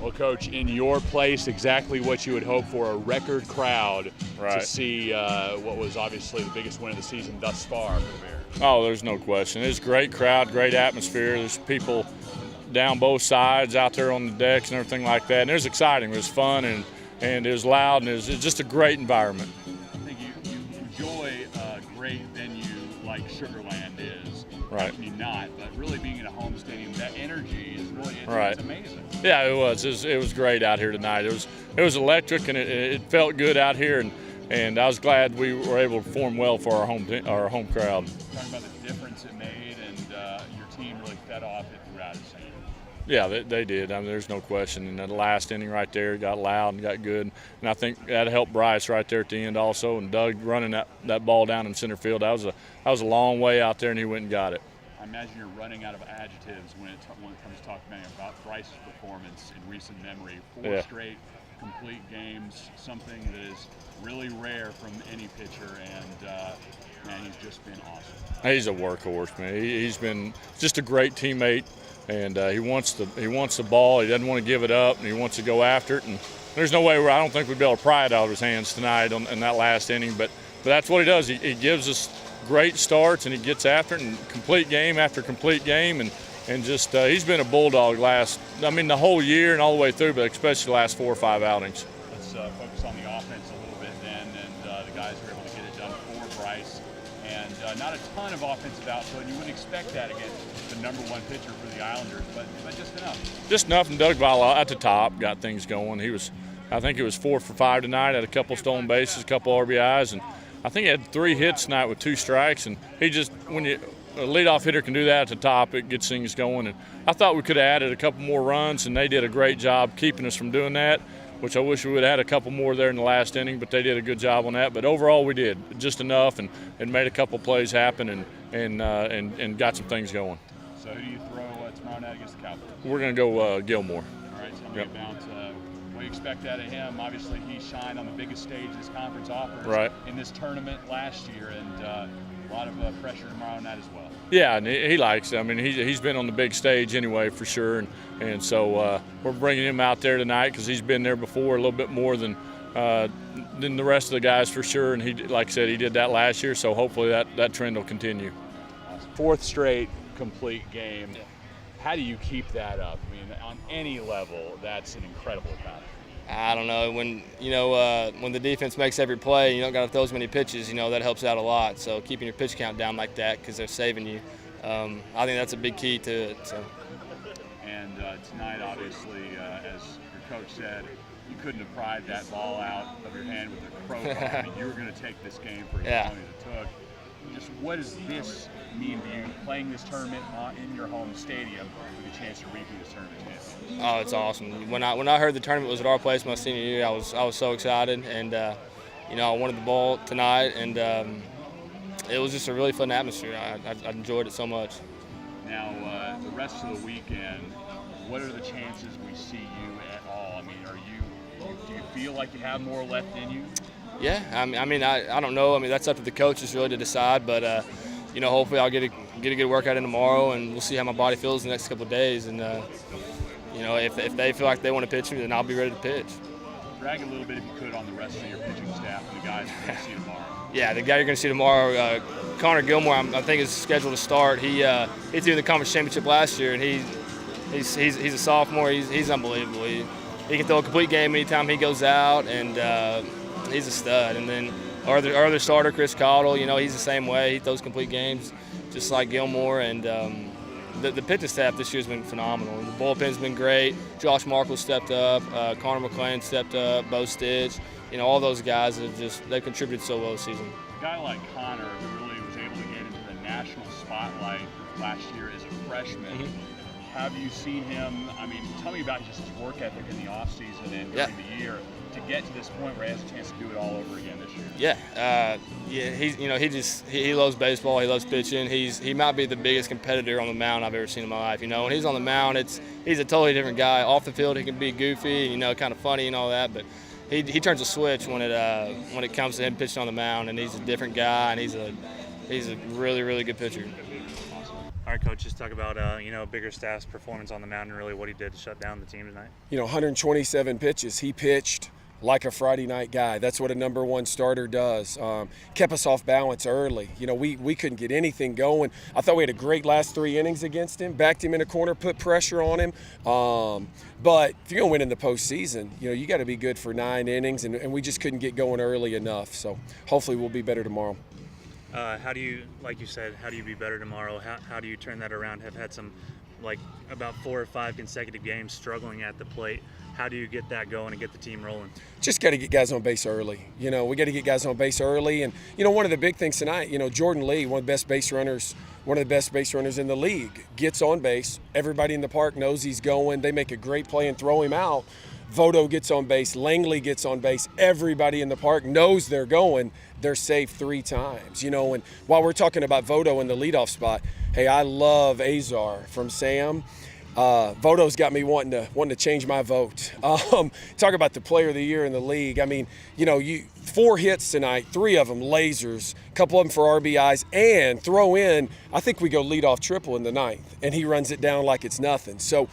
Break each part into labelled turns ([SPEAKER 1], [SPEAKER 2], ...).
[SPEAKER 1] Well, Coach, in your place, exactly what you would hope for, a record crowd to see what was obviously the biggest win of the season thus far for the Bears.
[SPEAKER 2] Oh, there's no question. It's a great crowd, great atmosphere. There's people down both sides out there on the decks and everything like that. And it was exciting. It was fun and it was loud and it was just a great environment.
[SPEAKER 1] I think you enjoy a great venue like Sugarland is.
[SPEAKER 2] Right.
[SPEAKER 1] How can you not? But really being in a home stadium, that energy is really
[SPEAKER 2] right.
[SPEAKER 1] It's amazing.
[SPEAKER 2] Yeah, it was. It was great out here tonight. It was electric and it felt good out here and I was glad we were able to perform well for our home crowd.
[SPEAKER 1] Talking about the difference it made and your team really fed off it throughout the season.
[SPEAKER 2] Yeah, they did. I mean, there's no question. And that last inning right there got loud and got good. And I think that helped Bryce right there at the end also. And Doug running that ball down in center field. That was a long way out there, and he went and got it.
[SPEAKER 1] I imagine you're running out of adjectives when it comes to talking about Bryce's performance in recent memory. Four straight complete games, something that is really rare from any pitcher, and man, he's just been awesome.
[SPEAKER 2] He's a workhorse, man. He's been just a great teammate. And he wants the ball. He doesn't want to give it up, and he wants to go after it. And there's no way I don't think we'd be able to pry it out of his hands tonight in that last inning. But that's what he does. He gives us great starts, and he gets after it, and complete game after complete game. And just he's been a bulldog the whole year and all the way through, but especially the last 4 or 5 outings.
[SPEAKER 1] Let's focus on the offense a little bit then, and the guys were able to get it done for Bryce. And not a ton of offensive output. You wouldn't expect that against the #1 pitcher for the Islanders, but just enough.
[SPEAKER 2] Just enough, and Doug Vila at the top got things going. I think he was 4 for 5 tonight, had a couple stolen bases, a couple RBIs, and I think he had 3 hits tonight with 2 strikes. And when a leadoff hitter can do that at the top, it gets things going. And I thought we could have added a couple more runs, and they did a great job keeping us from doing that, which I wish we would have had a couple more there in the last inning, but they did a good job on that. But overall, we did just enough and made a couple plays happen and got some things going.
[SPEAKER 1] So who do you throw tomorrow night against the Cowboys?
[SPEAKER 2] We're going to go Gilmore.
[SPEAKER 1] All right, tell me about what you expect out of him. Obviously, he shined on the biggest stage this conference offers in this tournament last year, and a lot of pressure tomorrow night as well.
[SPEAKER 2] Yeah, and he likes it. I mean, he's been on the big stage anyway for sure, and so we're bringing him out there tonight because he's been there before a little bit more than the rest of the guys for sure. And he, like I said, he did that last year, so hopefully that trend will continue.
[SPEAKER 1] 4th straight complete game. Yeah. How do you keep that up? I mean, on any level, that's an incredible accomplishment.
[SPEAKER 3] I don't know. When the defense makes every play, you don't got to throw as many pitches. That helps out a lot. So keeping your pitch count down like that because they're saving you, I think that's a big key to it. So. And
[SPEAKER 1] tonight, obviously, as your coach said, you couldn't have pried that ball out of your hand with a crowbar. I mean, you were going to take this game for as long as it took. Just what does this mean to you, playing this tournament in your home stadium with a chance to repeat this tournament champion?
[SPEAKER 3] Oh, it's awesome. When I heard the tournament was at our place my senior year, I was so excited, and I wanted the ball tonight, and it was just a really fun atmosphere. I enjoyed it so much.
[SPEAKER 1] Now, the rest of the weekend, what are the chances we see you at all? I mean, do you feel like you have more left in you?
[SPEAKER 3] Yeah, I don't know. I mean, that's up to the coaches really to decide. But hopefully I'll get a good workout in tomorrow, and we'll see how my body feels the next couple of days. And if they feel like they want to pitch me, then I'll be ready to pitch.
[SPEAKER 1] Brag a little bit if you could on the rest of your pitching staff and the guys you're going to see tomorrow.
[SPEAKER 3] Yeah, the guy you're going to see tomorrow, Connor Gilmore, I think is scheduled to start. He threw the conference championship last year, and he's a sophomore. He's unbelievable. He can throw a complete game anytime he goes out, and he's a stud. And then our other starter, Chris Cottle, he's the same way. He throws complete games just like Gilmore. And the pitching staff this year has been phenomenal. The bullpen's been great. Josh Markle stepped up. Connor McClain stepped up. Bo Stitch. All those guys they've contributed so well this season.
[SPEAKER 1] A guy like Connor, who really was able to get into the national spotlight last year as a freshman, have you seen him? I mean, tell me about just his work ethic in the offseason and during the year to get to this point where he has a chance to do it all over again this year. He loves baseball. He loves pitching. He might be the biggest competitor on the mound I've ever seen in my life. When he's on the mound, he's a totally different guy. Off the field, he can be goofy, kind of funny and all that, but he turns a switch when it comes to him pitching on the mound, and he's a different guy, and he's a really, really good pitcher. Awesome.
[SPEAKER 4] All right, Coach, just talk about, Bigger Staff's performance on the mound and really what he did to shut down the team tonight.
[SPEAKER 5] 127 pitches. He pitched like a Friday night guy. That's what a number one starter does. Kept us off balance early. We couldn't get anything going. I thought we had a great last 3 innings against him, backed him in a corner, put pressure on him. But if you're going to win in the postseason, you got to be good for 9 innings, and we just couldn't get going early enough. So hopefully we'll be better tomorrow.
[SPEAKER 4] How do you, like you said, how do you be better tomorrow? How do you turn that around? Have had some, about 4 or 5 consecutive games struggling at the plate. How do you get that going and get the team rolling?
[SPEAKER 5] Just got to get guys on base early. We got to get guys on base early. And, one of the big things tonight, Jordan Lee, one of the best base runners in the league, gets on base. Everybody in the park knows he's going. They make a great play and throw him out. Voto gets on base. Langley gets on base. Everybody in the park knows they're going. They're safe 3 times. And while we're talking about Voto in the leadoff spot, hey, I love Azar from Sam. Voto's got me wanting to change my vote. Talk about the player of the year in the league. I mean, 4 hits tonight, 3 of them lasers, a couple of them for RBIs, and throw in, I think we go leadoff triple in the 9th, and he runs it down like it's nothing. So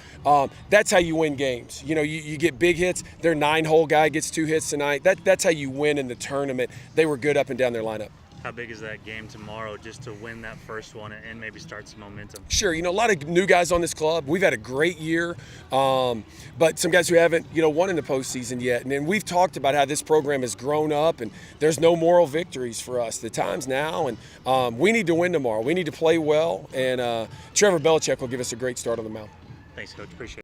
[SPEAKER 5] that's how you win games. You get big hits. Their 9-hole guy gets 2 hits tonight. That's how you win in the tournament. They were good up and down their lineup.
[SPEAKER 4] How big is that game tomorrow just to win that first one and maybe start some momentum?
[SPEAKER 5] Sure. A lot of new guys on this club. We've had a great year, but some guys who haven't, won in the postseason yet. And then we've talked about how this program has grown up and there's no moral victories for us. The time's now, and we need to win tomorrow. We need to play well, and Trevor Belichick will give us a great start on the mound.
[SPEAKER 4] Thanks, Coach. Appreciate it.